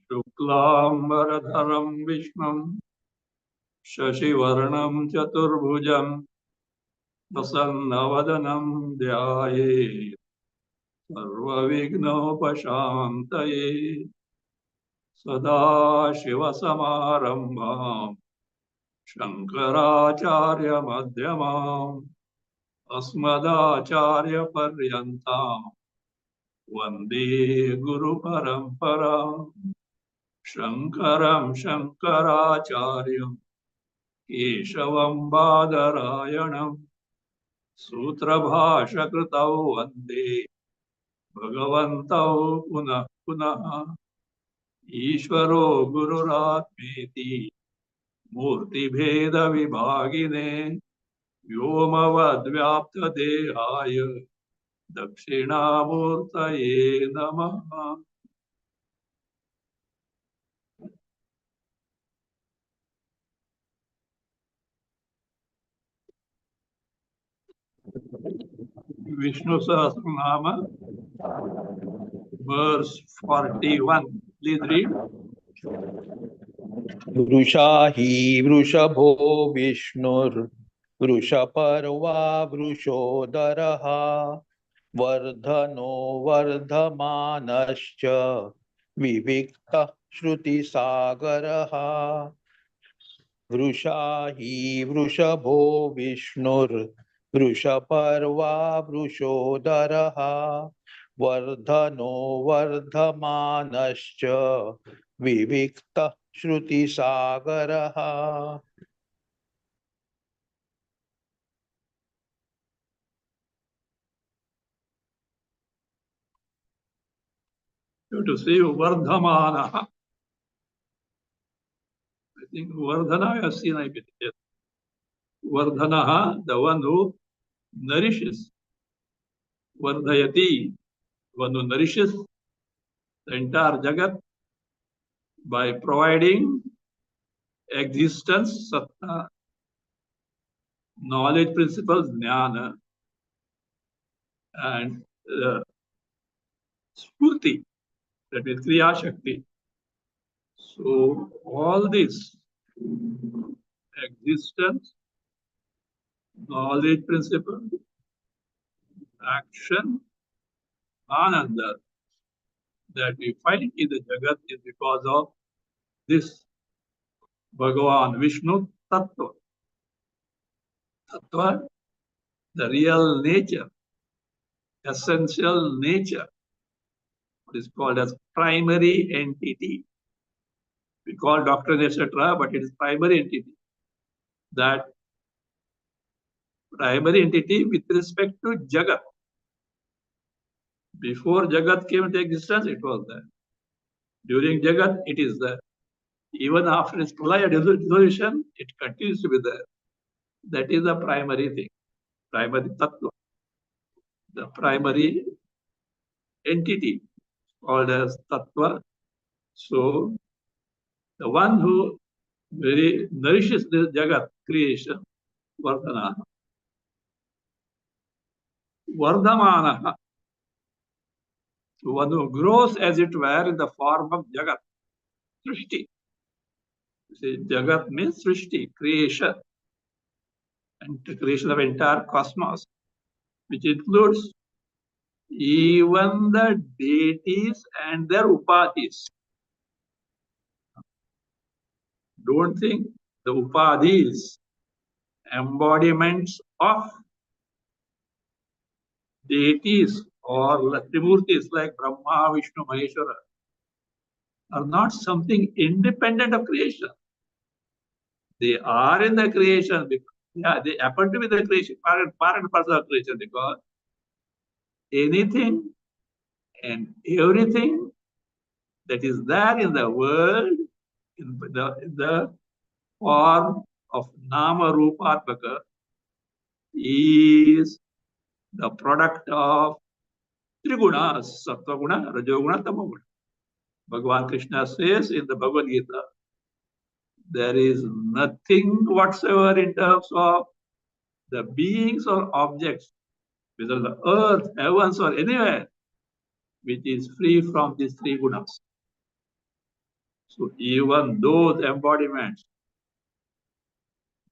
शुक्लांबरधरं विष्णुं शशिवर्णं चतुर्भुजं प्रसन्नवदनं ध्यायेत् सर्वविघ्नोपशान्तये सदाशिवसमारम्भां शङ्कराचार्यमध्यमाम् अस्मदाचार्यपर्यन्तां वन्दे गुरुपरम्पराम् शङ्करं शङ्कराचार्यं केशवं बादरायणं सूत्रभाष्यकृतौ वन्दे भगवन्तौ पुनः पुनः ईश्वरो गुरुरात्मेति मूर्तिभेदविभागिने व्योमवद्व्याप्तदेहाय दक्षिणामूर्तये नमः। Vishnu Sahasranama, verse 41. Please read. वृषा हि वृषभो विष्णुर्वृषपर्वा वृषोदरः वर्धनो वर्धमानश्च विविक्तः श्रुतिसागरः वृषा हि वृषभो विष्णुर्वृषपर्वा वृषोदरः वर्धनो वर्धमानश्च विविक्तः श्रुतिसागरः। You have to say Vardhamana. I think Vardhana I have seen, I believe. Yes. Vardhanaha, the one who nourishes. Vardhayati, one who nourishes the entire Jagat by providing existence, satta, knowledge principles, jnana, and spurti, that is Kriya Shakti. So all this existence, knowledge principle, action, ananda that we find in the Jagat is because of this Bhagavan Vishnu Tattva. Tattva, the real nature, essential nature, what is called as primary entity. We call doctrine, etc., but it is primary entity. That primary entity with respect to Jagat. Before Jagat came into existence, it was there. During Jagat, it is there. Even after its pralaya dissolution, it continues to be there. That is the primary thing, primary tattva, the primary entity called as tattva. So the one who very nourishes this Jagat creation, Vardhana, Vardhamana, one who grows as it were in the form of Jagat, Srishti. See, Jagat means Srishti, creation, and the creation of entire cosmos, which includes even the deities and their upadhis. Don't think the upadhis, embodiments of deities or Trimurtis like Brahma, Vishnu, Maheshwara, are not something independent of creation. They are in the creation because, yeah, they happen to be the creation, part and parcel of creation because anything and everything that is there in the world in the form of Nama Rupatmaka is the product of three gunas, Sattva Guna, Rajoguna, Tamoguna. Bhagavan Krishna says in the Bhagavad Gita, there is nothing whatsoever in terms of the beings or objects, whether the earth, heavens, or anywhere, which is free from these three gunas. So even those embodiments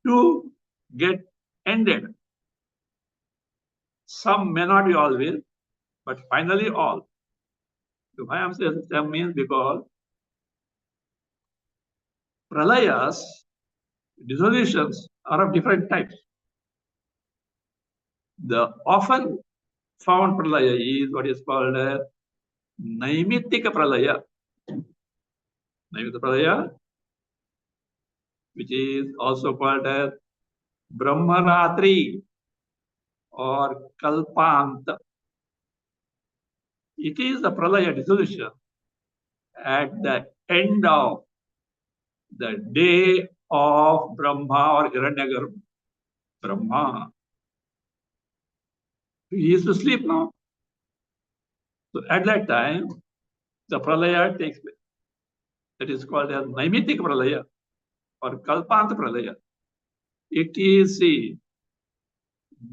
do get ended. Some may not be always, but finally all. So why I'm saying some means because pralayas, dissolutions are of different types. The often found pralaya is what is called a Naimittika pralaya. Naimittika pralaya, which is also called as Brahmaratri or Kalpanta. It is the pralaya dissolution at the end of the day of Brahma or Hiranyagarbha. Brahma. He used to sleep now. So at that time, the pralaya takes place. That is called as Naimittika pralaya or Kalpanta pralaya. It is, see,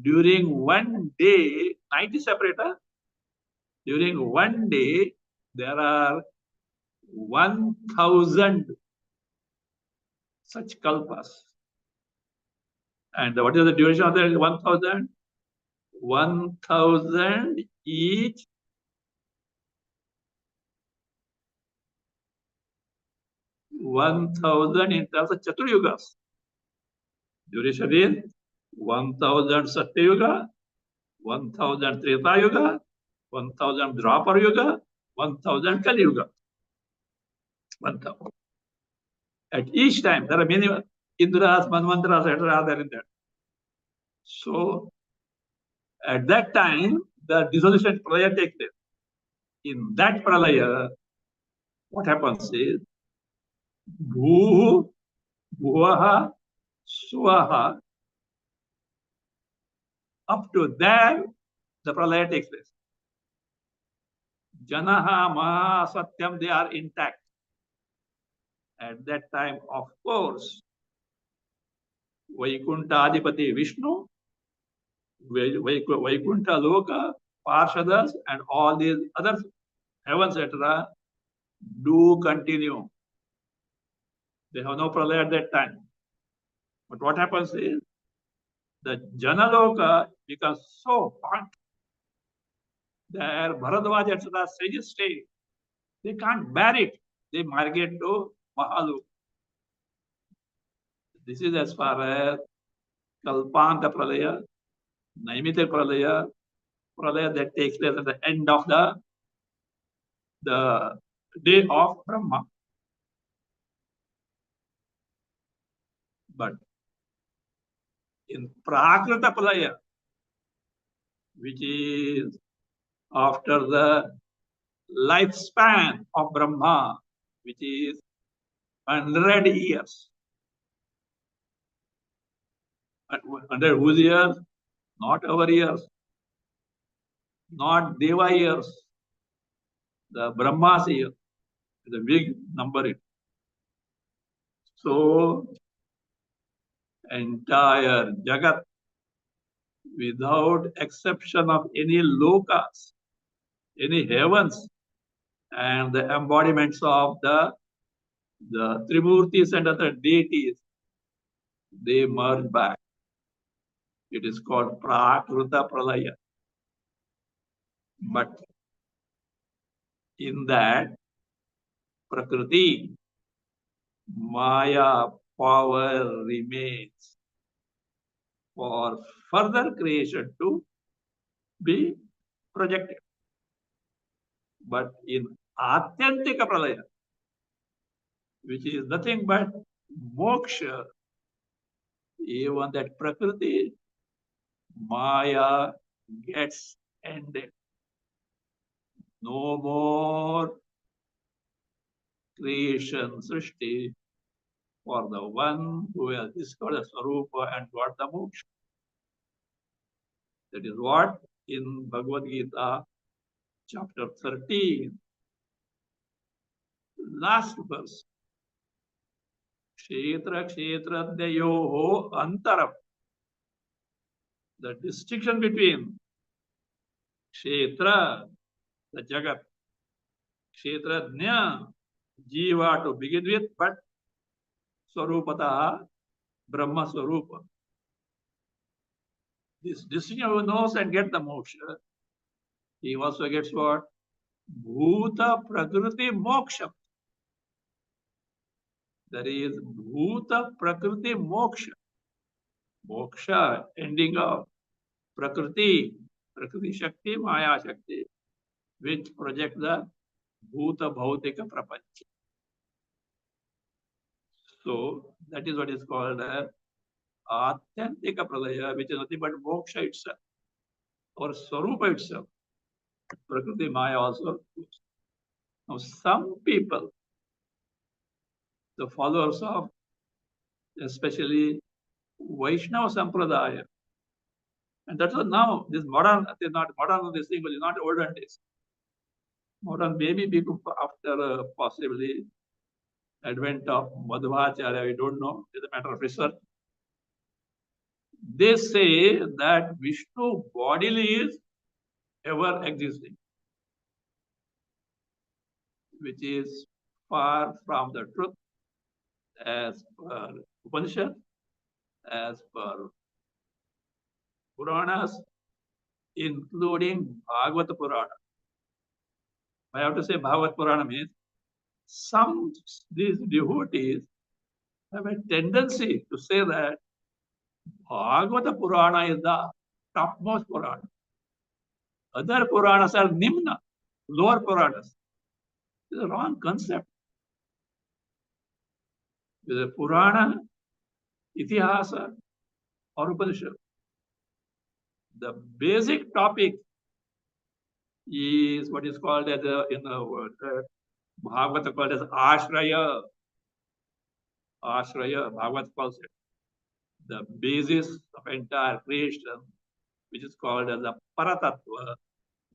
during one day, night is separate. During one day, there are 1,000 such kalpas. And what is the duration of the 1,000? 1,000 each. 1,000 in terms of Chaturyugas. Duration is 1,000 Satya Yuga, 1,000 Treta Yuga, 1,000 Dwapar Yuga, 1,000 Kali Yuga. 1,000. At each time, there are many Indras, Manvantras, etc. are there in that. So, at that time, the dissolution pralaya takes place. In that pralaya, what happens is, Bhu, Bhuvaha, Swaha, up to there, the pralaya takes place. Janaha, Maha, Satyam, they are intact. At that time, of course, Vaikuntha Adipati Vishnu, Vaikuntha Loka, Parshadas, and all these other heavens, etc., do continue. They have no pralaya at that time. But what happens is, the Janaloka becomes so hot, their Bharadwaj, etc., sages stay. They can't bear it. They migrate to Mahalu. This is as far as Kalpanta Pralaya, Naimita Pralaya, Pralaya that takes place at the end of the day of Brahma. But in Prakrita Pralaya, which is after the lifespan of Brahma, which is 100 years. 100 whose years? Not our years, not Deva years, the Brahma's year. It's a big number. So, entire Jagat, without exception of any lokas, any heavens, and the embodiments of the Trimurtis and other deities, they merge back. It is called Prakruta Pralaya. But in that, Prakriti, Maya power remains for further creation to be projected. But in Atyantika Pralaya, which is nothing but moksha, even that Prakriti, Maya gets ended. No more creation, Srishti, for the one who has discovered the Swarupa and got the moksha. That is what in Bhagavad Gita, chapter 13, last verse. Kshetra kshetradeyoho antaram. The distinction between kshetra, the jagat, kshetrajna, jiva to begin with, but swarupata, Brahma swarupa. This distinction who knows and gets the moksha, he also gets what? Bhuta prakriti moksha. There is Bhuta Prakriti Moksha. Moksha, ending of Prakriti, Prakriti Shakti, Maya Shakti, which project the Bhuta Bhautika Prapancha. So that is what is called Atyantika Pralaya, which is nothing but Moksha itself, or Swarupa itself. Prakriti Maya also. Now some people, the followers of especially Vaishnava Sampradaya, and that's what now this modern, not modern this thing, but it's not olden days. Modern maybe because after possibly advent of Madhvacharya, we don't know, it's a matter of research. They say that Vishnu bodily is ever existing, which is far from the truth as per Upanishad, as per Puranas, including Bhagavata Purana. I have to say Bhagavata Purana means some these devotees have a tendency to say that Bhagavata Purana is the topmost Purana. Other Puranas are Nimna, lower Puranas. It's a wrong concept. The Purana, Itihasa, or Upanishad. The basic topic is what is called as in the word Bhagavata called as Ashraya. Ashraya, Bhagavad calls it. The basis of entire creation, which is called as the Paratattva.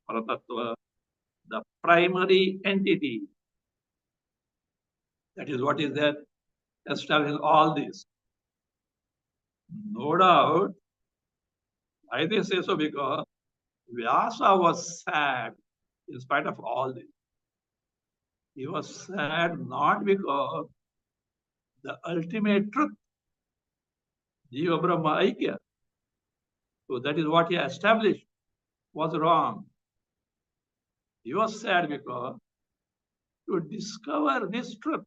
Paratattva, the primary entity. That is what is there established all this. No doubt, why they say so? Because Vyasa was sad in spite of all this. He was sad not because the ultimate truth, Jiva Brahma Aikya, so that is what he established, was wrong. He was sad because to discover this truth,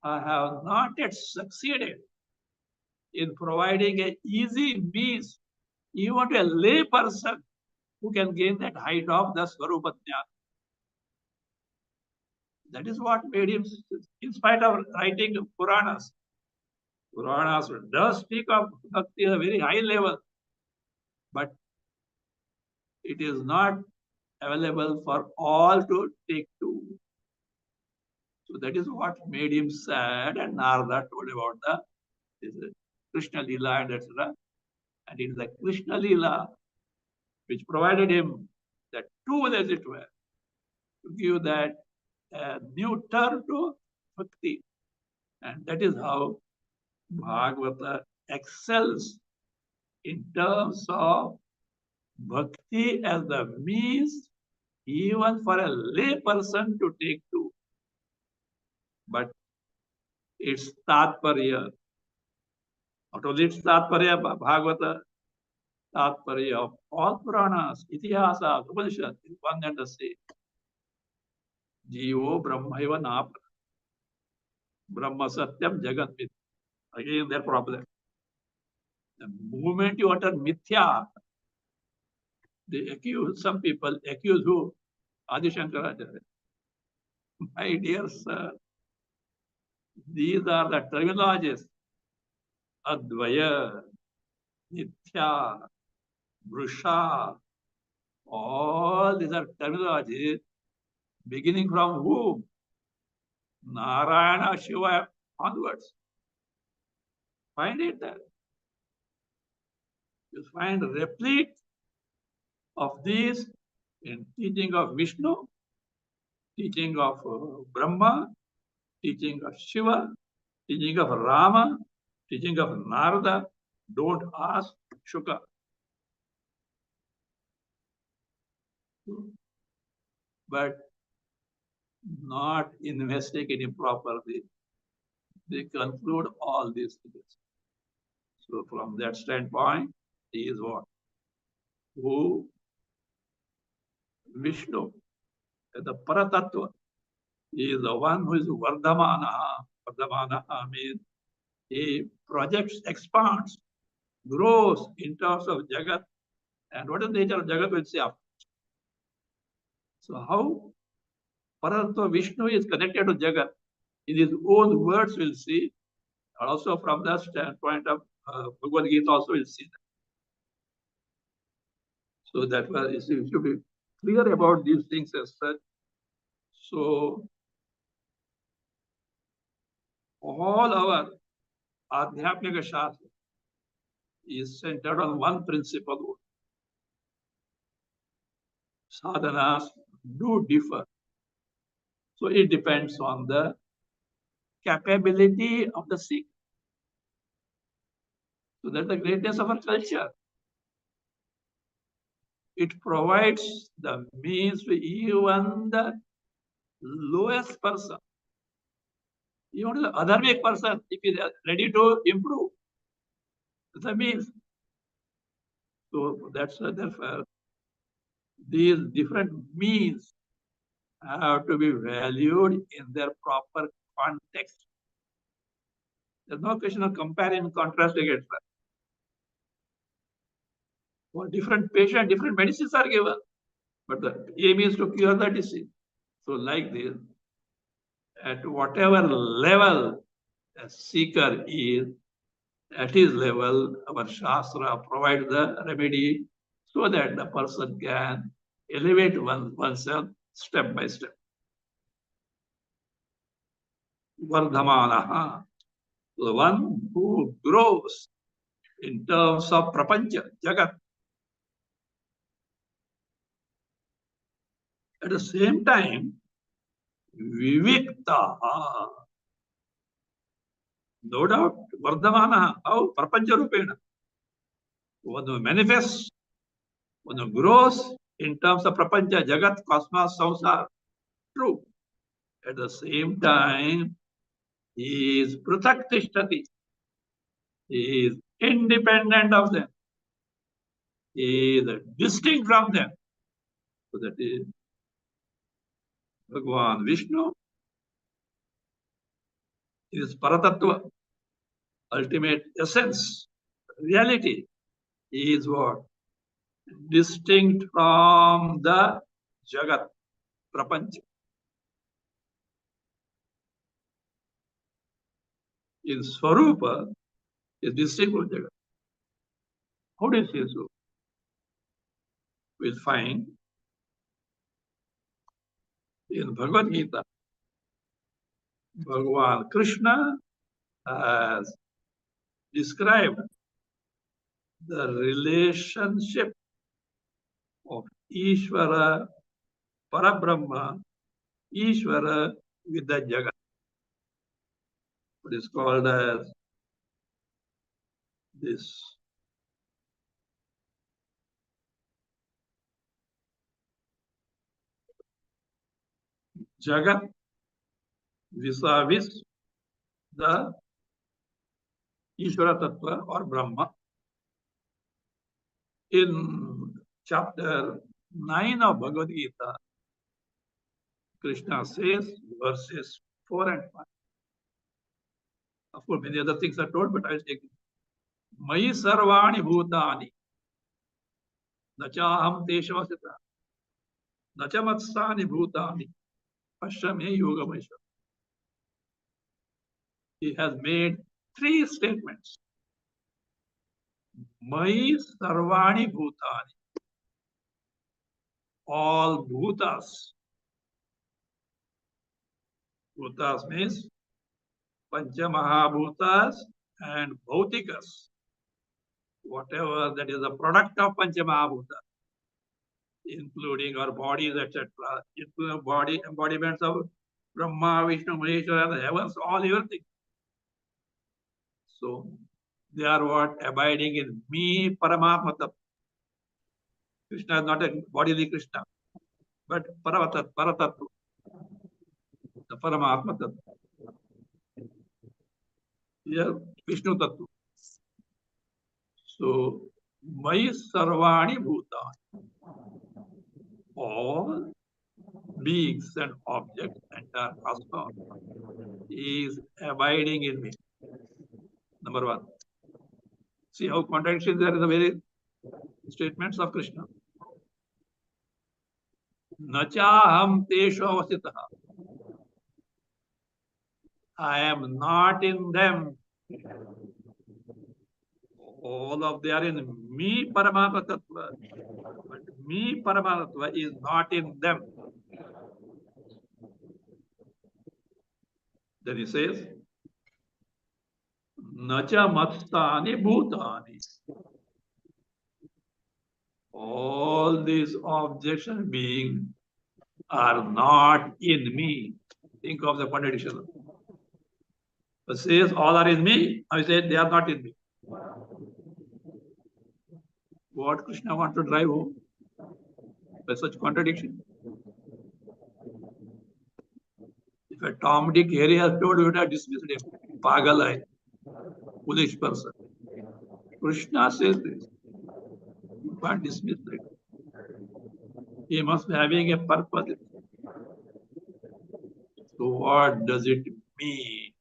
I have not yet succeeded in providing an easy means even to a lay person who can gain that height of the Swarupa Jnana. That is what made him, in spite of writing Puranas, Puranas does speak of bhakti at a very high level, but it is not available for all to take to. So that is what made him sad, and Narada told about the Krishna Lila and etc. And it is the Krishna Lila which provided him that tool, as it were, to give that new turn to bhakti. And that is how Bhagavata excels in terms of bhakti as the means even for a lay person to take to. But its tatparya, not only its tatparya, Bhagavata, tatparya of all Puranas, Itihasa, Upanishad, is one and the same. Jivo Brahmaiva Napa. Brahma Satyam Jagat Mithya. Again, their problem. The moment you utter Mithya, they accuse, some people accuse who? Adi Shankaracharya. My dear sir, these are the terminologies. Advaya, Nithya, Vrusha, All these are terminologies beginning from whom? Narayana, Shiva onwards. Find it there. You find replete of these in teaching of Vishnu, teaching of Brahma, teaching of Shiva, teaching of Rama, teaching of Narada. Don't ask Shuka. But not investigating properly. They conclude all these things. So from that standpoint, he is what? Who? Vishnu, the Paratattva. He is the one who is Vardhamana. Vardhamana means he projects, expands, grows in terms of Jagat. And what is the nature of Jagat? We'll see after. So how Paratattva Vishnu is connected to Jagat? In his own words, we'll see. Also from the standpoint of Bhagavad Gita, also we'll see that. So that was, you should be clear about these things as such. So all our Adhyatmika Shastra is centered on one principle. Sadhanas do differ. So it depends on the capability of the Sikh. So that's the greatness of our culture. It provides the means to even the lowest person, even the adharmic person, if he is ready to improve. That's the means. So that's therefore these different means have to be valued in their proper context. There's no question of comparing, contrasting, etc. For different patients, different medicines are given, but the aim is to cure the disease. So like this, at whatever level a seeker is, at his level, our Shastra provides the remedy so that the person can elevate oneself step by step. Vardhamanaha, the one who grows in terms of prapancha, jagat. At the same time, vivikta, no doubt, vardhamana, how prapancha rupena. One who manifests, one who grows in terms of prapancha, jagat, cosmos, samsara, true. At the same time, he is pratak tishtati. He is independent of them. He is distinct from them. So that is Bhagavan Vishnu is Paratattva, ultimate essence, reality. He is what? Distinct from the Jagat, Prapancha. In Swarupa, is distinct from Jagat. How do you say so? We'll find in Bhagavad Gita, Bhagavan Krishna has described the relationship of Ishvara, Parabrahma, Ishvara with the Jagat. It is called as this Jagat vis-a-vis the Ishvara Tattva or Brahma. In chapter 9 of Bhagavad Gita, Krishna says, verses 4 and 5. Of course, many other things are told, but I'll take it. Mayi sarvani bhutani, nachaham teshvasita, nachamatsani bhutani, pashyame yogamesha. He has made 3 statements. Mayi sarvani bhutani. all bhutas. Bhutas means Pancha Mahabhutas and Bhautikas. Whatever that is a product of Pancha Mahabhutas, including our bodies, etc., including body embodiments of Brahma, Vishnu, Maheshwara, the heavens, all everything. So they are what? Abiding in me, Paramatma Tattva. Krishna is not a bodily Krishna, but Paratattva, the Paramatma Tattva. Here, Vishnu Tattva. So, Mai Sarvani Bhuta. All beings and objects and cosmos is abiding in me. Number one. See how contradiction there in the very statements of Krishna. Nachaham tesho avasitaha. I am not in them. All of they are in me, Paramatma Tattva. But me, Paramatma Tattva, is not in them. Then he says, Nacha Matstani Bhutani. All these objects and beings are not in me. Think of the contradiction. But says all are in me, I said they are not in me. What Krishna wants to drive home by such contradiction? If a Tom, Dick, Harry has told you, would have dismissed him. Pagal hai, foolish person. Krishna says this. You can't dismiss it. He must be having a purpose. So what does it mean?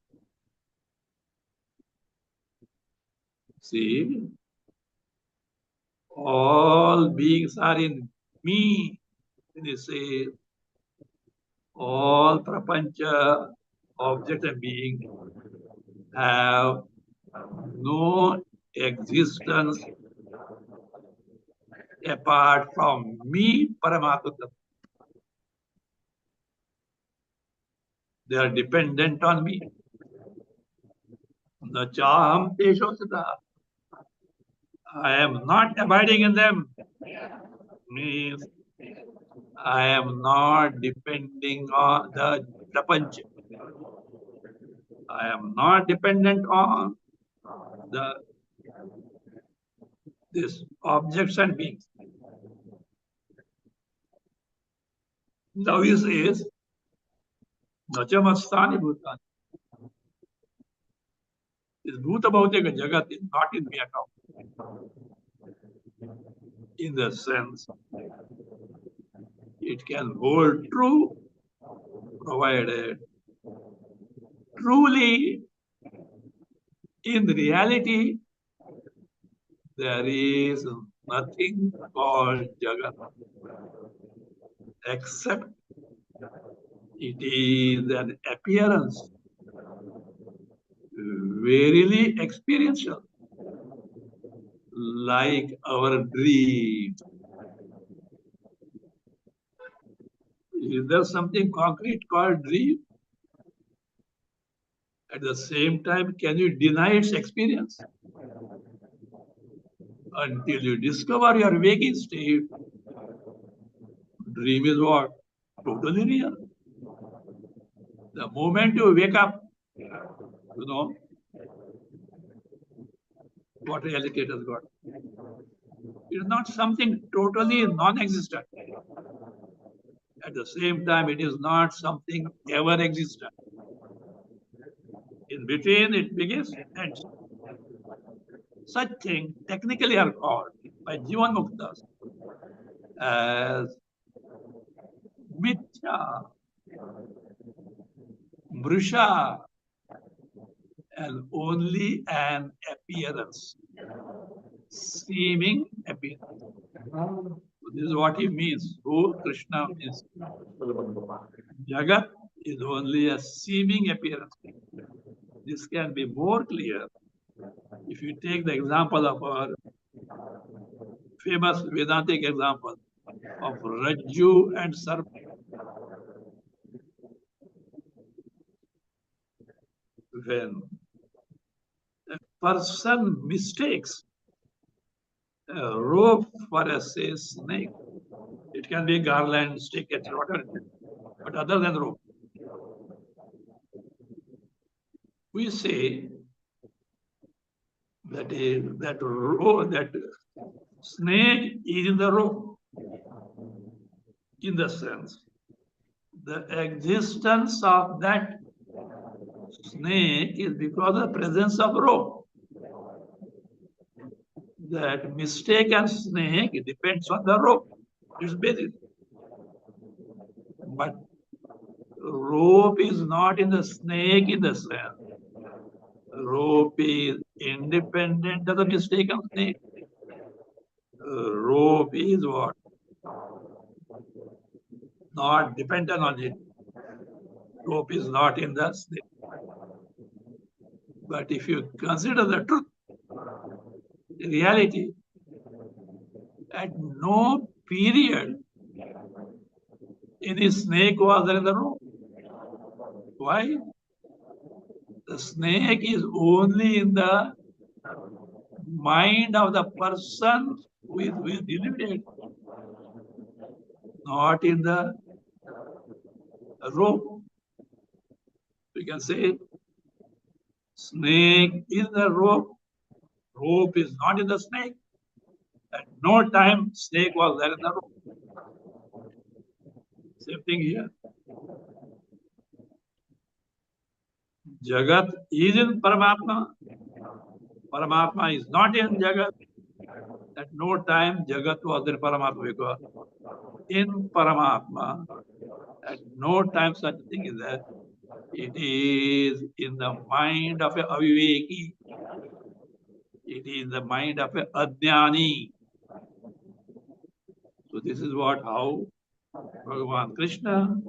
See, all beings are in me. When he says, all prapancha, object and being have no existence apart from me, Paramatma. They are dependent on me. Nachaham teshosita. I am not abiding in them. Means I am not depending on the prapancha. I am not dependent on these objects and beings. Now he says, Nachamastani Bhutani. This Bhuta Bhautika Jagat is not in me at all. In the sense, it can hold true, provided truly in reality there is nothing called Jagat except it is an appearance, verily experiential, like our dream. Is there something concrete called dream? At the same time, can you deny its experience? Until you discover your waking state, dream is what? Totally real. The moment you wake up, you know what reality it has got. It is not something totally non-existent. At the same time, it is not something ever existent. In between, it begins and ends. Such things technically are called by Jivan Muktas as Mithya, Mrusha, and only an appearance, seeming appearance. So this is what he means. Who Krishna is. Jagat is only a seeming appearance. This can be more clear if you take the example of our famous Vedantic example of Rajju and Sarpa. When a person mistakes a rope for a say, snake, it can be garland, stick, etc., whatever it is, but other than rope, we say that that snake is in the rope. In the sense, the existence of that snake is because of the presence of rope. That mistaken snake depends on the rope. It's basic. But rope is not in the snake in the sense. Rope is independent of the mistaken snake. Rope is what? Not dependent on it. Rope is not in the snake. But if you consider the truth, the reality, at no period any snake was there in the rope. Why? The snake is only in the mind of the person who is deluded, not in the rope. We can say snake is the rope, rope is not in the snake. At no time snake was there in the rope. Same thing here. Jagat is in Paramatma. Paramatma is not in Jagat. At no time Jagat was in Paramatma, because in Paramatma, at no time such a thing is there. It is in the mind of a aviveki. It is the mind of a ajnani. So this is how Bhagavan Krishna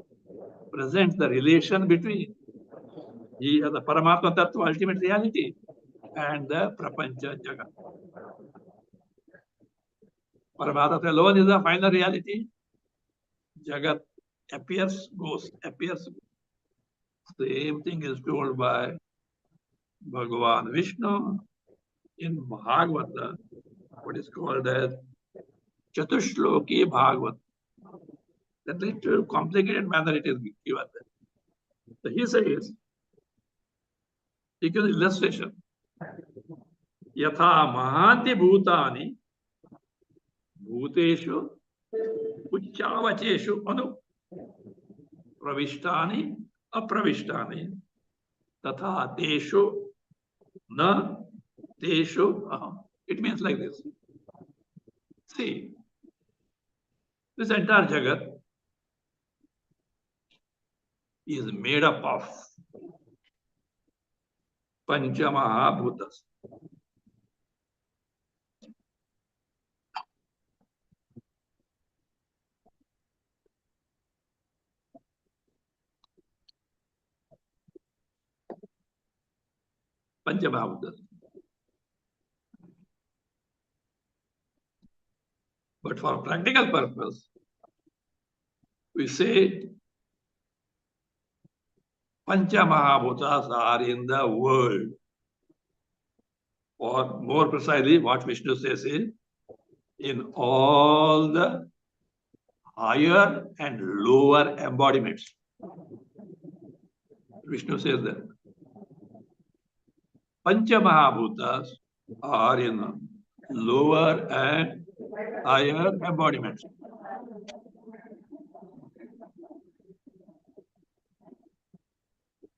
presents the relation between the Paramatma Tattva, ultimate reality, and the Prapancha Jagat. Paramatma alone is the final reality. Jagat appears, goes, appears. Same thing is told by Bhagavan Vishnu in Bhagavata, what is called as Chatushloki Bhagavata. That little complicated manner it is given there. So he says, he gives illustration. Yatha mahanti bhutani bhuteshu uchavacheshu anu pravishtani apravishtani tatha teshu na teshu aham. It means like this. See, this entire Jagat is made up of Panchamahabhutas. Panchamahabhutas. But for practical purpose, we say Panchamahabhutas are in the world. Or more precisely, what Vishnu says is, in all the higher and lower embodiments. Vishnu says that Panchamahabhutas are in lower and higher embodiments.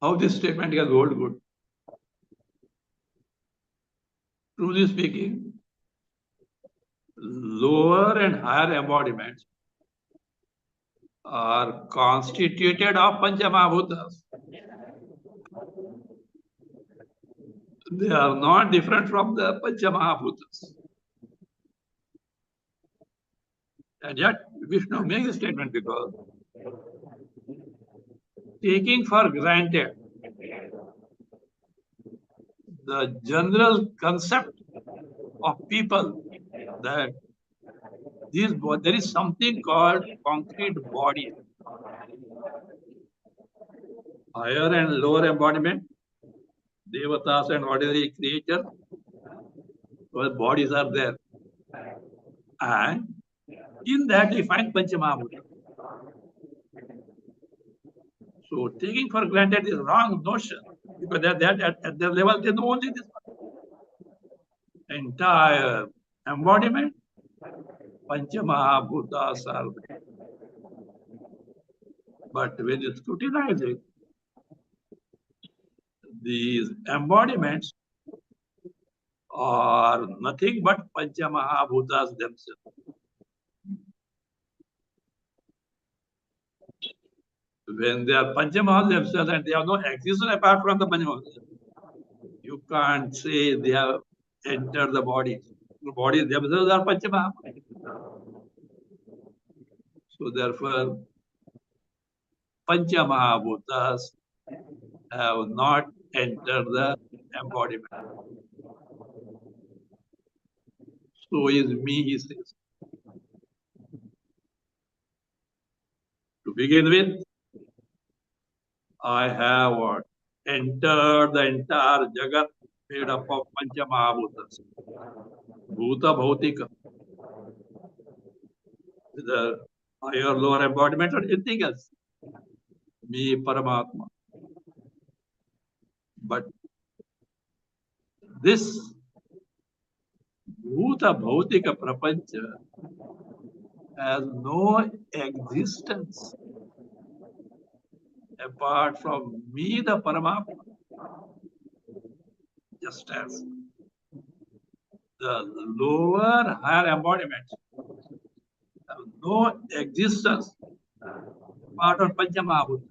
How this statement can hold good? Truly speaking, lower and higher embodiments are constituted of Panchamahabhutas. They are not different from the Panchamahabhutas. And yet, Vishnu makes a statement because taking for granted the general concept of people that there is something called concrete body, higher and lower embodiment, devatas and ordinary creatures, where bodies are there. And in that we find Panchamahabhuta. So taking for granted is wrong notion, because at their level they know only this entire embodiment, Panchamahabhutas are there. But when you scrutinize it, these embodiments are nothing but Panchamahabhutas themselves. When they are Panchamahabhutas themselves and they have no existence apart from the Panchamahabhutas, you can't say they have entered the body. The bodies themselves are Panchamahabhutas. So therefore, Panchamahabhutas have not entered the embodiment. So is me, he says. To begin with, I have what? Entered the entire Jagat made up of Panchamahabhutas. Bhuta Bhautika. The higher lower embodiment or anything else. Me, Paramatma. But this Bhuta Bhautika Prapancha has no existence apart from me, the Paramatma. Just as the lower, higher embodiments have no existence apart from Panchamahabhuta.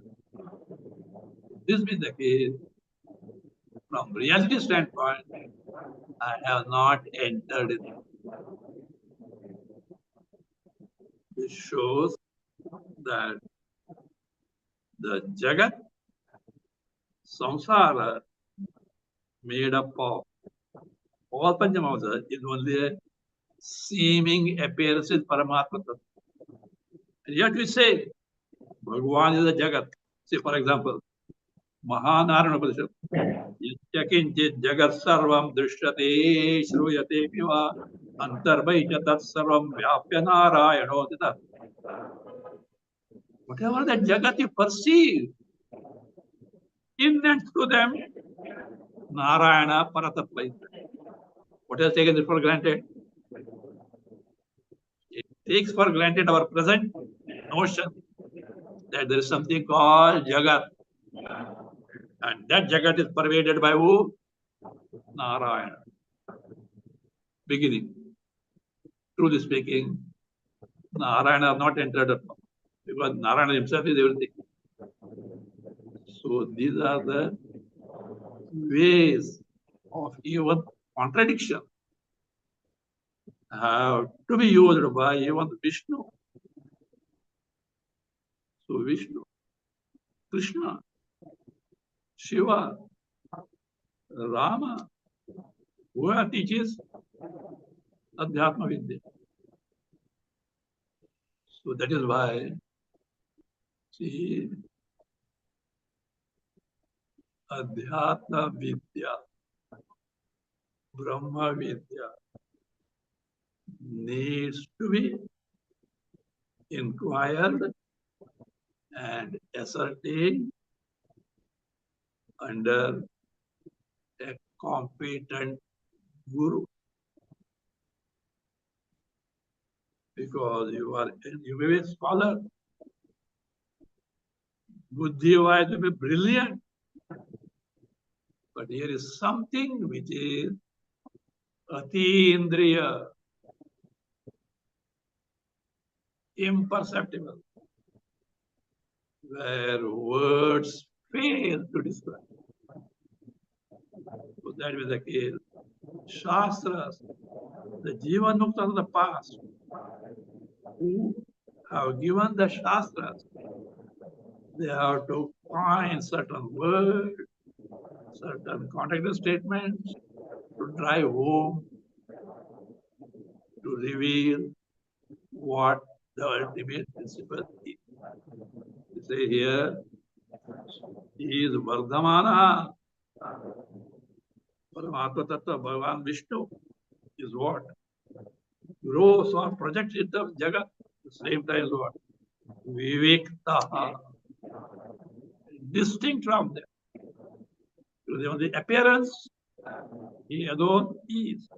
This being the case, from reality standpoint, I have not entered it. This shows that the Jagat, samsara, made up of all Panchamahabhutas, is only a seeming appearance in Paramatma. And yet we say, Bhagavan is a Jagat. Say, for example, Mahanarana Upanishad. Yakinchit Jagat Sarvam Drishyate Shruyate Piva Antarbhaita Tat Sarvam Vyapya Narayano Tita. Whatever that Jagat you perceive, in and through them, Narayana Paratattva is there. What has taken it for granted? It takes for granted our present notion that there is something called Jagat. And that Jagat is pervaded by who? Narayana. Beginning. Truly speaking, Narayana has not entered it because Narayana himself is everything. So these are the ways of even contradiction have to be used by even Vishnu. So Vishnu, Krishna, Shiva, Rama, who teaches Adhyatma Vidya. So that is why, see, Adhyatma Vidya, Brahma Vidya needs to be inquired and ascertained under a competent guru. Because you may be a scholar, buddhi-wise you may be brilliant, but here is something which is atindriya, imperceptible, where words fail to describe. So that was the case. Shastras, the Jivanmuktas of the past, who have given the Shastras, they have to find certain words, certain contradictory statements to drive home, to reveal what the ultimate principle is. You say here, he is Vardhamana. Paramatma Tattva, Bhagavan Vishnu is what? Grows or projects into Jagat. At the same time is what? Viviktaha. Distinct from them. To the appearance, he alone is.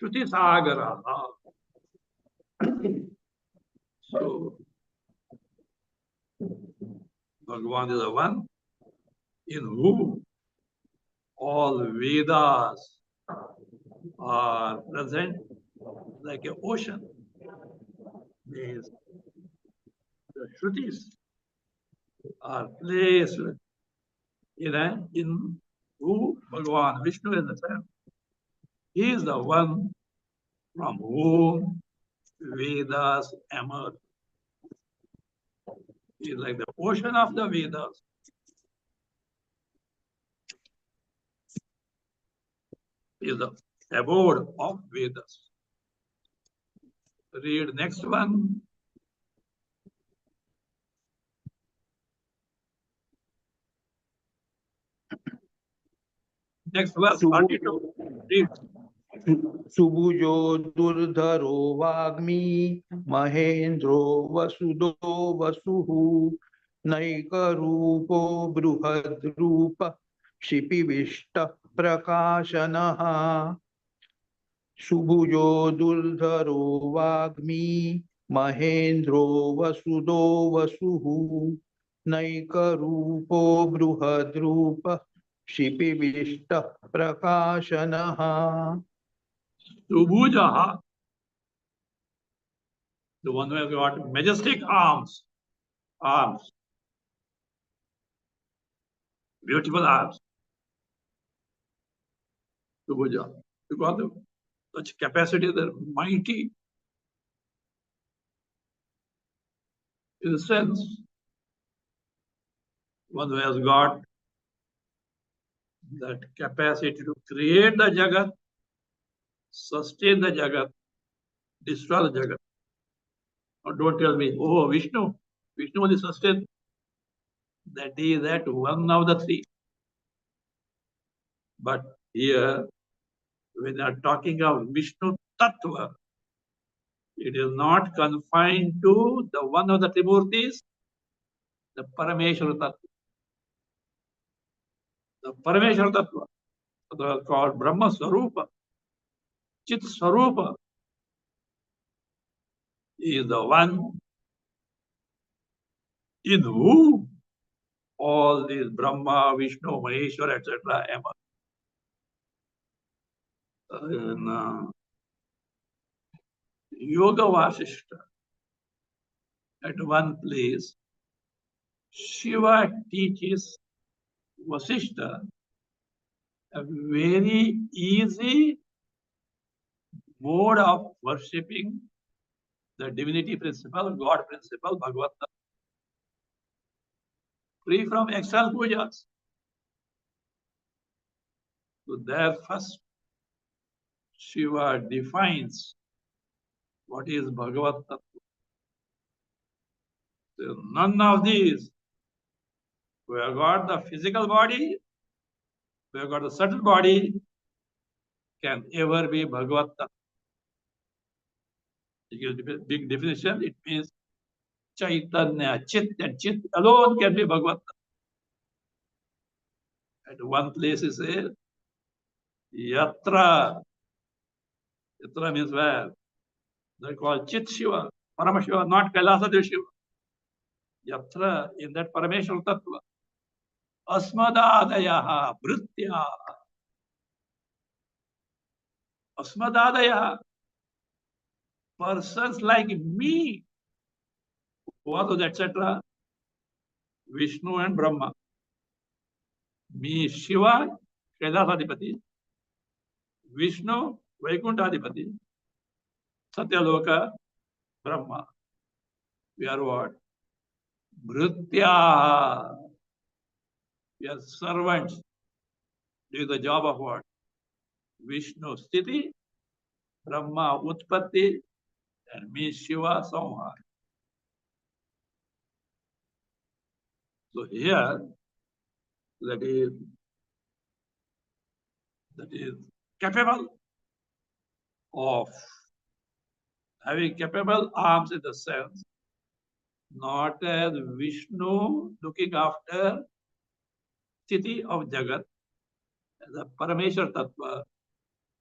Shruti Sagara. So, Bhagavan is the one in whom all Vedas are present like an ocean. Means the Shrutis are placed in who Bhagavan Vishnu is the same. He is the one from whom Vedas emerge. He is like the ocean of the Vedas. He is the abode of Vedas. Read next one. Next verse, 42. Read. सुभुजो दुर्धरो वाग्मी महेन्द्रो वसुदो वसुः नैकरूपो बृहद्रूप क्षिपिविष्टः प्रकाशनः सुभुजो दुर्धरो वाग्मी महेन्द्रो वसुदो वसुः नैकरूपो बृहद्रूप क्षिपिविष्टः प्रकाशनः Subhujaha, the one who has got majestic arms, beautiful arms. Subhuja, because of such capacity, they're mighty. In a sense, one who has got that capacity to create the Jagat, sustain the Jagat, destroy the Jagat. Or don't tell me, oh, Vishnu only sustains. That is that one of the three. But here, when they are talking of Vishnu Tattva, it is not confined to the one of the Trimurtis, the Parameshwara Tattva. The Parameshwara Tattva, called Brahma Swarupa, Chit Swarupa, is the one in whom all these Brahma, Vishnu, Maheshwara, etc. emerge. In Yoga Vasishta, at one place, Shiva teaches Vasishta a very easy mode of worshipping the divinity principle, God principle, Bhagavata, free from external pujas. So there first Shiva defines what is Bhagavata. So none of these, we have got the physical body, we have got the subtle body, can ever be Bhagavata. To give a big definition, it means Chaitanya, Chit, and Chit alone can be Bhagavata. At one place it says, Yatra. Yatra means where? They call Chit Shiva, Paramashiva, not Kailasada Shiva. Yatra, in that Parameshwara Tattva. Asmadadayaha, Bhritya. Asmadadayaha. Persons like me. What was etc.? Vishnu and Brahma. Me, Shiva, Kailasadipati. Vishnu, Vaikuntadipati. Satyaloka, Brahma. We are what? Bhritya. We are servants. Do the job of what? Vishnu Sthiti Brahma Utpatti and me Shiva Samhara. So here that is capable of having capable arms in the sense, not as Vishnu looking after Sthiti of Jagat, as a Parameshwar Tattva,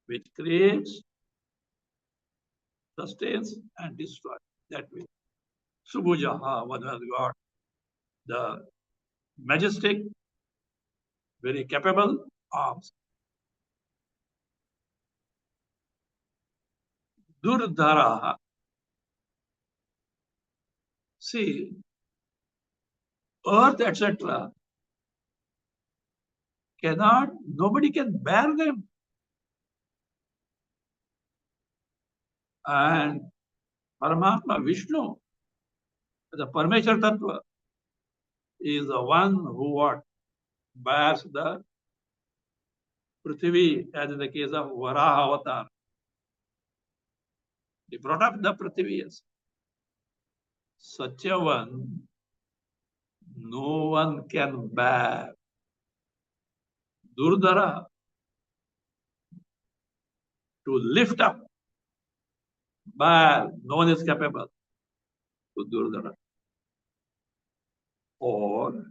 which creates, sustains, and destroys. That way. Subhujaha, one has got the majestic, very capable arms. Durdharaha. See, earth, etc., nobody can bear them. And Paramatma Vishnu, the Parameshwar Tattva, is the one who what bears the Prithvi, as in the case of Varaha Avatar. He brought up the Prithvi. Such a one, no one can bear. Durdara, to lift up, bear, no one is capable to Durdara. Or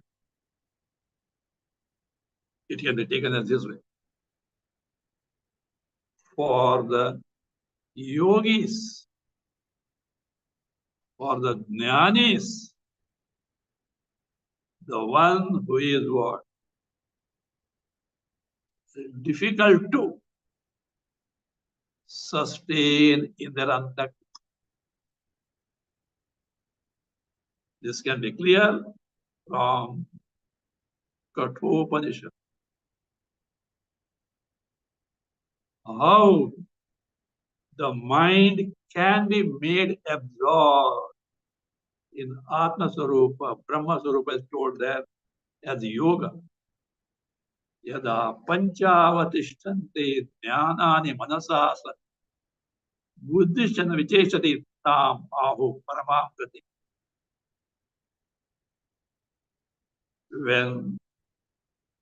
it can be taken as this way. For the yogis, for the jnanis, the one who is what? Difficult to sustain in their antak. This can be clear from Kathopanishad. How the mind can be made absorbed in Atma Sarupa, Brahma Sarupa is told there as yoga. Yada panchavatishtante jnanani manasa buddhishana vicheshati tam ahu paramamgati. When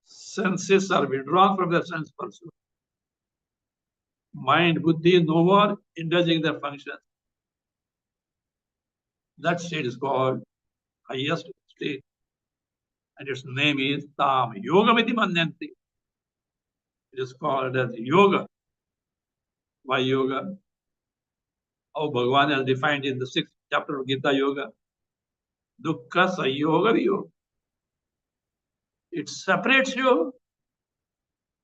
senses are withdrawn from the sense pursuit, mind, buddhi no more indulging their functions. That state is called highest state, and its name is Tam Yogamiti Manyanti. It is called as yoga. Why yoga? How Bhagavan has defined in the 6th chapter of Gita Yoga. Dukkha Sayoga Viyoga. It separates you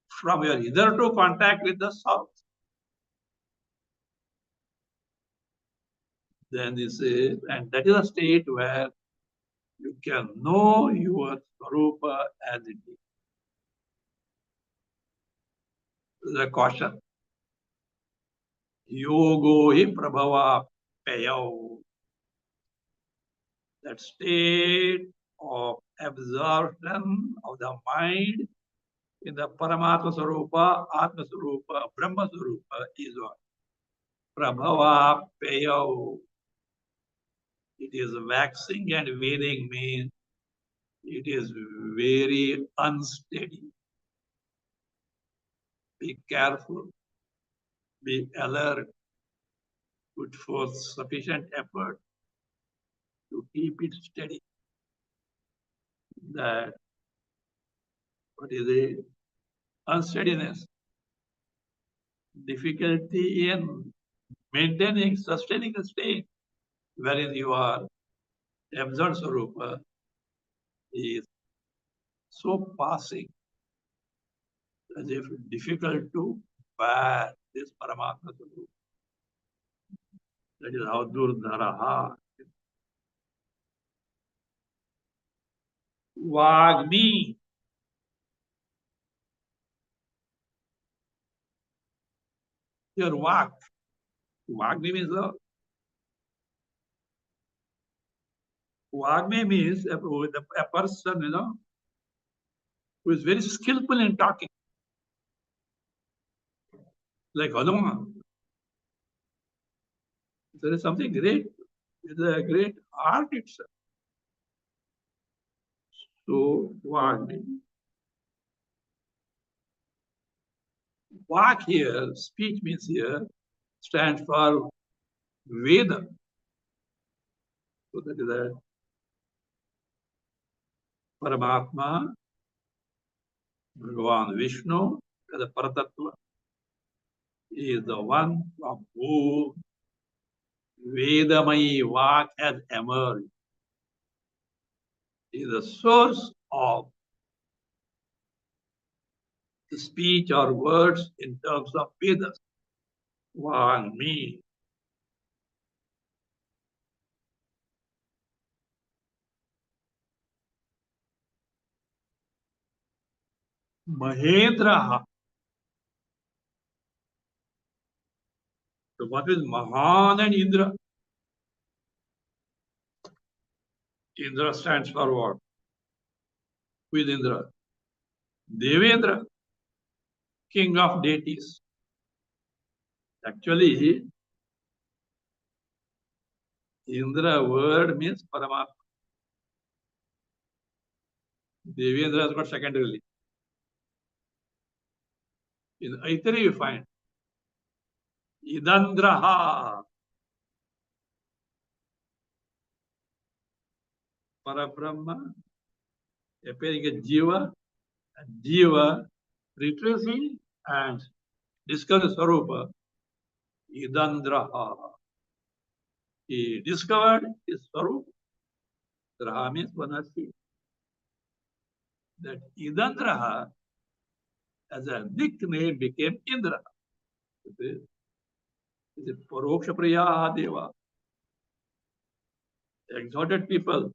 from your hitherto contact with the source. Then they say, and that is a state where you can know your Swarupa as it is. The caution. Yogo hi prabhava payo. That state of absorption of the mind in the Paramatma Sarupa, Atma Sarupa, Brahma Sarupa is what? Prabhava payo. It is waxing and waning means it is very unsteady. Be careful. Be alert. Put forth sufficient effort to keep it steady. That what is the unsteadiness? Difficulty in maintaining, sustaining a state wherein you are absurd Sarupa is so passing as if difficult to bear this Paramatma Sarupa. That is how Durdharaha. Vagmi. Your Vag. Vagmi means Vagmi means a person, who is very skillful in talking. Like Hanuman. There is something great. It is a great art itself. So, Vak here, speech means here, stands for Veda. So that is a Paramatma, Bhagavan Vishnu, the Paratattva. He is the one from whom Vedamai Vak has emerged. He is the source of the speech or words in terms of Vedas. One, me. Mahendra. So what is Mahan and Indra? Indra stands for what? Who is Indra? Devendra, king of deities. Actually, Indra word means Paramatma. Devendra is got secondarily. In Aitari you find Idandraha, Parabrahma, appearing as Jiva, and Jiva retracing and discovers Swarupa, Idandraha. He discovered his Swarupa. Draha means Vanasi. That Idandraha as a nickname became Indra. It is Paroksha Priya Deva. Exalted people,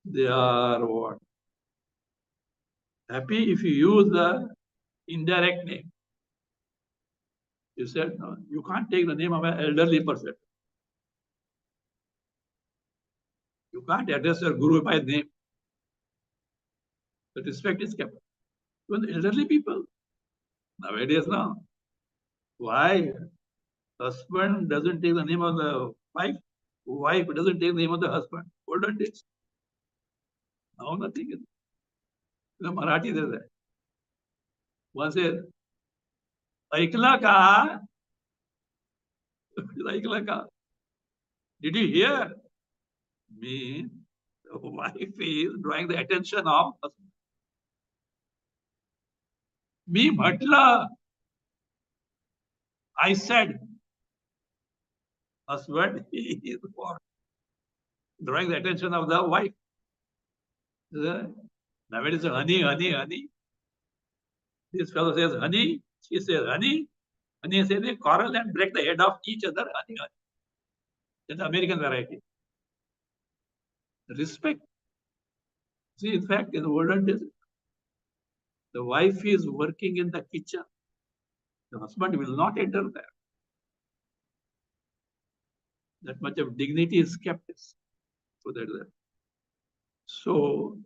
they are what? Happy if you use the indirect name. You said, no, you can't take the name of an elderly person. You can't address your guru by name. The respect is kept. Even elderly people, nowadays now, why? Husband doesn't take the name of the wife doesn't take the name of the husband. Olden days. Now nothing is. The Marathi there. One says, ऐकला का? ऐकला का? Did you hear? Me, the wife is drawing the attention of husband. Me bhatla. I said, husband is what? Drawing the attention of the wife. Nowadays, honey, honey, honey. This fellow says honey, she says honey. Honey says they quarrel and break the head of each other. Honey, honey. That's the American variety. Respect. See, in fact, in the olden days, the wife is working in the kitchen. The husband will not enter there. That much of dignity is kept. So that is that. So,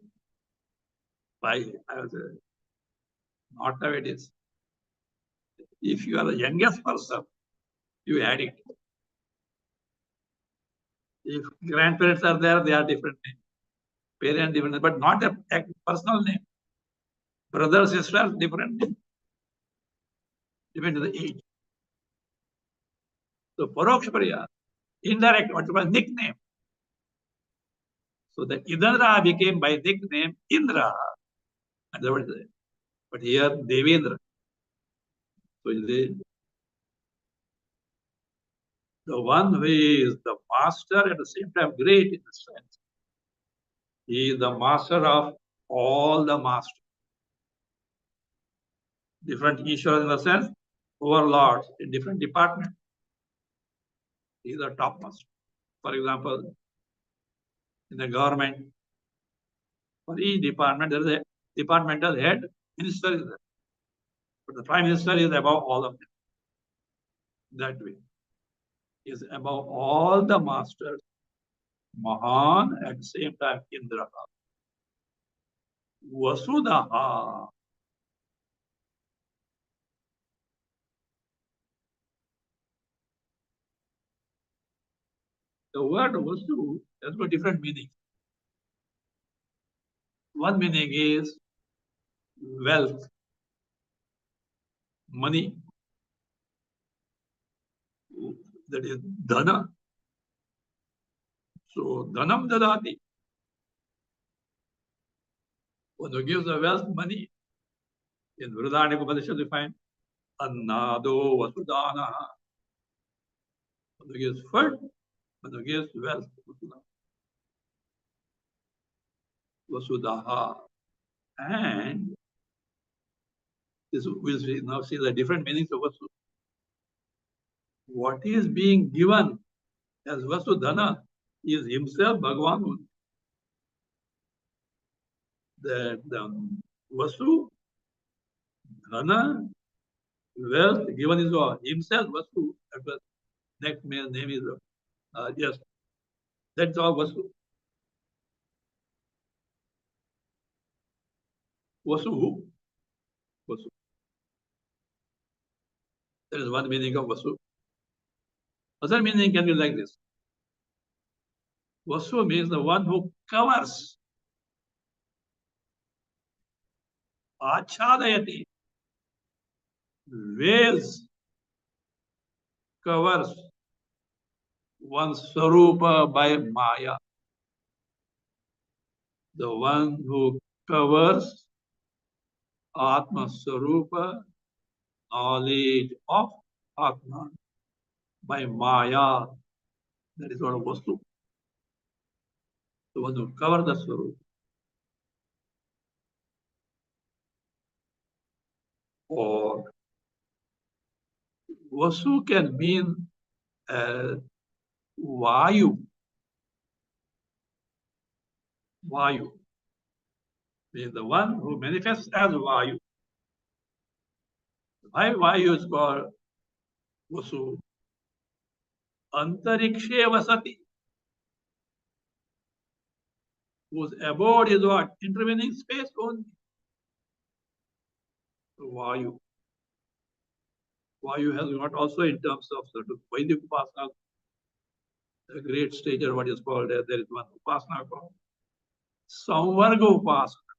not nowadays. If you are the youngest person, you add it. If grandparents are there, they are different names. Parent different, but not a personal name. Brother, sister, different name. Depending on the age. So Paroksha Priya, indirect, what was nickname. So the Idandra became by nickname Indra. But here Devendra. So the one who is the master at the same time great in the sense. He is the master of all the masters. Different Ishwaras in the sense, overlords in different departments. He is the top master. For example, in the government, for each department, there is a departmental head, minister is there. But the prime minister is above all of them. That way. He is above all the masters, Mahan, at the same time Indra. Vasudaha. The word vastu has got different meanings. One meaning is wealth, money, that is dhana. So dhanam dadati. One who gives the wealth, money. In Vriddhanik Upanishad we find annado vasudana. One who gives food, one who gives wealth, vasudaha. And this we'll now see the different meanings of vasu. What is being given as vasudhana is himself Bhagavan. The vasu, dhana, wealth given is himself vasu. Next name is yes. That's all vasu. Vasu. Vasu. That is one meaning of vasu. Other meaning can be like this. Vasu means the one who covers. Achadayati. Veils, covers one's swarupa by maya. The one who covers Atma Swarupa, knowledge of Atma by maya. That is what vastu. The one who covers the Swarupa. Or vasu can mean vayu. Vayu means the one who manifests as vayu. Why vayu is called vasu? Antarikshe vasati, whose abode is what? Intervening space only. Vayu. Vayu has got also in terms of certain Vedic upasana, a great stage or what is called, there is one upasana called Samvarga upasana,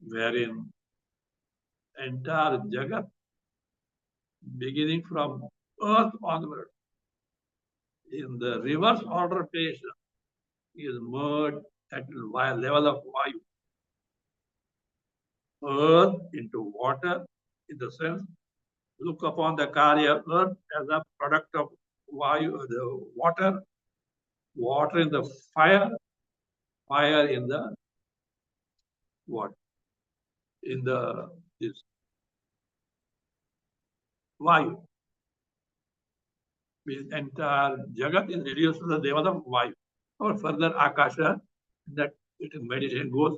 wherein entire Jagat, beginning from earth onward, in the reverse order creation, is merged at the level of Vayu. Earth into water, in the sense, look upon the Karya earth as a product of Vayu, the water, water in the fire, fire in the what? In the this Vayu. Means entire Jagat is reduced to the level of Vayu. Or further Akasha, that it is meditation goes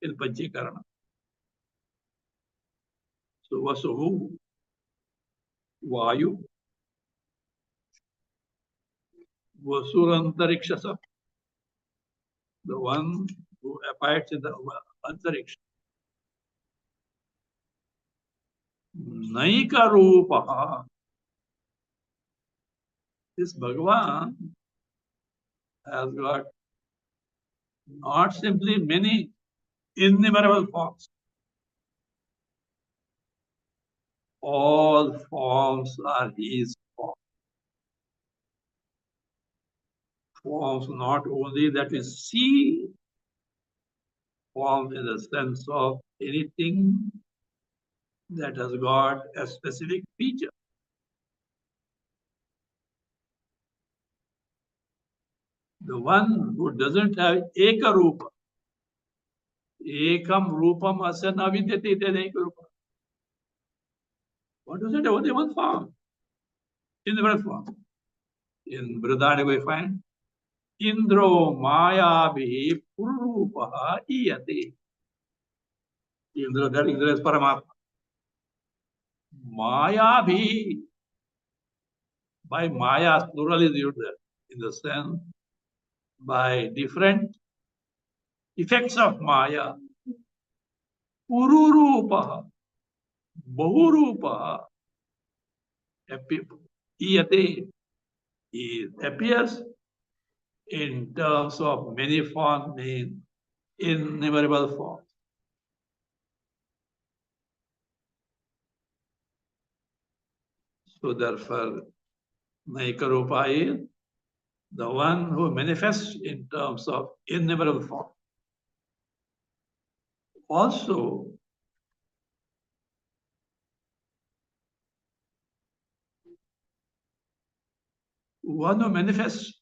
in Panchikarana. So Vasuhu, Vayu, Vasurantarikshasa, the one who abides in the Antariksha. Naika Rupaha. This Bhagavan has got not simply many innumerable forms. All forms are his forms. Forms not only that we see, forms in the sense of anything that has got a specific feature. The one who doesn't have Eka Rupa, Ekam Rupam Asya Navidyate Eka Rupa. What does it have? Only one form. In the first form. In Vriddhanika we find Indro Maya Bhi Purupa Iyate. Indra, that Indra is Paramatma. Maya Bhi, by Maya, plural is used there, in the sense, by different effects of Maya. Pururupa, Bahurupa, Iyate, He appears in terms of many forms, in innumerable forms. So therefore, Naikarupa is the one who manifests in terms of innumerable forms. Also, one who manifests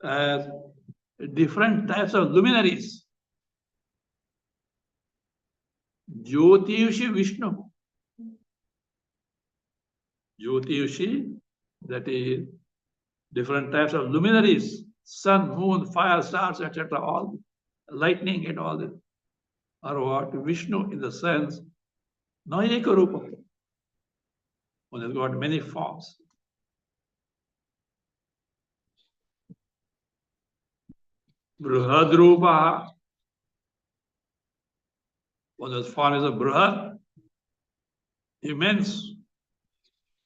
as different types of luminaries. Jyotiyushi Vishnu. Jyotiyushi, that is different types of luminaries, sun, moon, fire, stars, etc., all lightning and all this, are what? Vishnu in the sense, Nayaka Rupa. One has got many forms. Brihad Rupa. One of the forms is a Brihad, immense,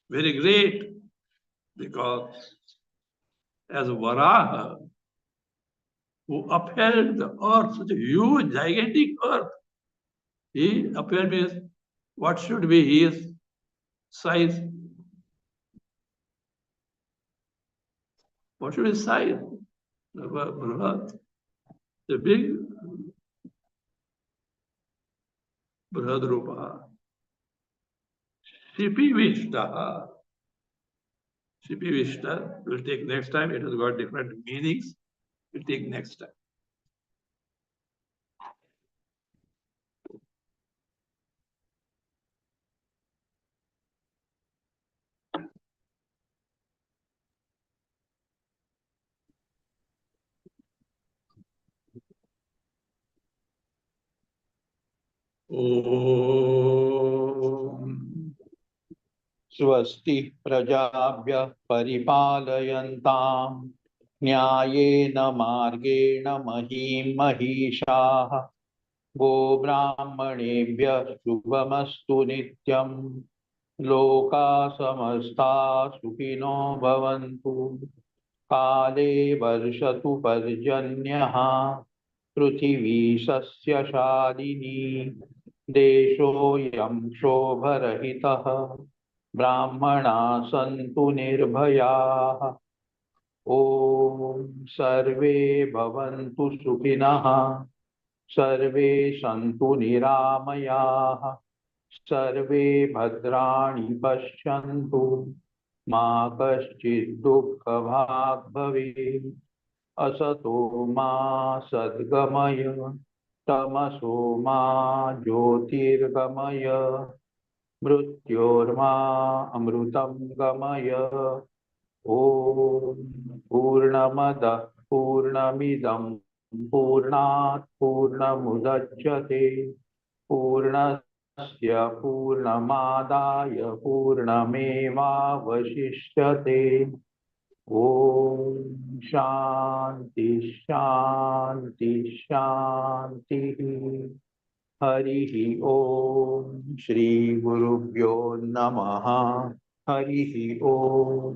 very great, because as Varaha, who upheld the earth, such a huge, gigantic earth, he upheld means what should be his size? What should be his size? Brihad, the big Brihad Rupa. Shipi Vishta. Shipi Vishta will take next time. It has got different meanings. We'll take next time. Om. स्वस्ति प्रजाभ्यः परिपालयन्ताम् न्यायेन मार्गेण महीं महिषाः गोब्राह्मणेभ्यः शुभमस्तु नित्यम् लोकाः समस्ताः सुखिनो भवन्तु काले वर्षतु पर्जन्यः पृथिवी सस्यशालिनी देशोऽयं क्षोभरहितः ब्राह्मणाः सन्तु निर्भयाः ॐ सर्वे भवन्तु सुखिनः सर्वे सन्तु निरामयाः सर्वे भद्राणि पश्यन्तु मा कश्चित् दुःखभाग् भवेत् असतो मा सद्गमय तमसो मा ज्योतिर्गमय मृत्योर्मा अमृतं गमय ॐ पूर्णमदः पूर्णमिदं पूर्णात् पूर्णमुदच्यते पूर्णस्य पूर्णमादाय पूर्णमेवावशिष्यते ॐ शान्ति शान्ति शान्तिः हरिः ॐ श्रीगुरुभ्यो नमः हरिः ॐ